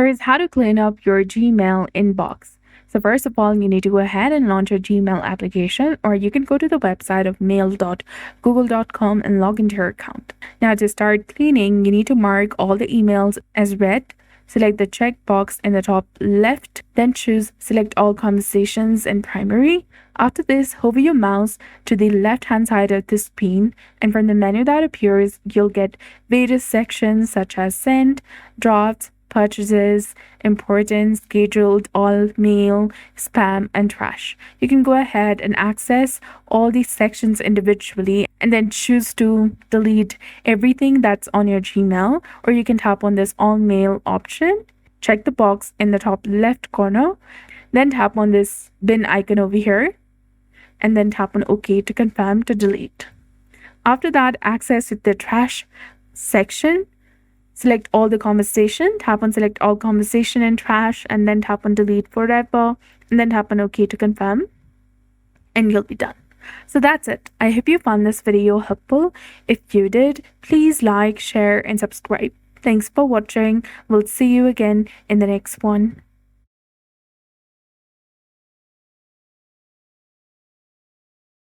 Here's how to clean up your Gmail inbox. So first of all, you need to go ahead and launch your Gmail application, or you can go to the website of mail.google.com and log into your account. Now to start cleaning, you need to mark all the emails as read. Select the checkbox in the top left, then choose select all conversations in primary. After this, hover your mouse to the left hand side of the screen, and from the menu that appears, you'll get various sections such as sent, drafts, purchases, important, scheduled, all, mail, spam, and trash. You can go ahead and access all these sections individually and then choose to delete everything that's on your Gmail, or you can tap on this all mail option, check the box in the top left corner, then tap on this bin icon over here, and then tap on OK to confirm to delete. After that, access the trash section. Select all the conversation, tap on select all conversation and trash, and then tap on delete forever, and then tap on OK to confirm, and you'll be done. So that's it. I hope you found this video helpful. If you did, please like, share, and subscribe. Thanks for watching. We'll see you again in the next one.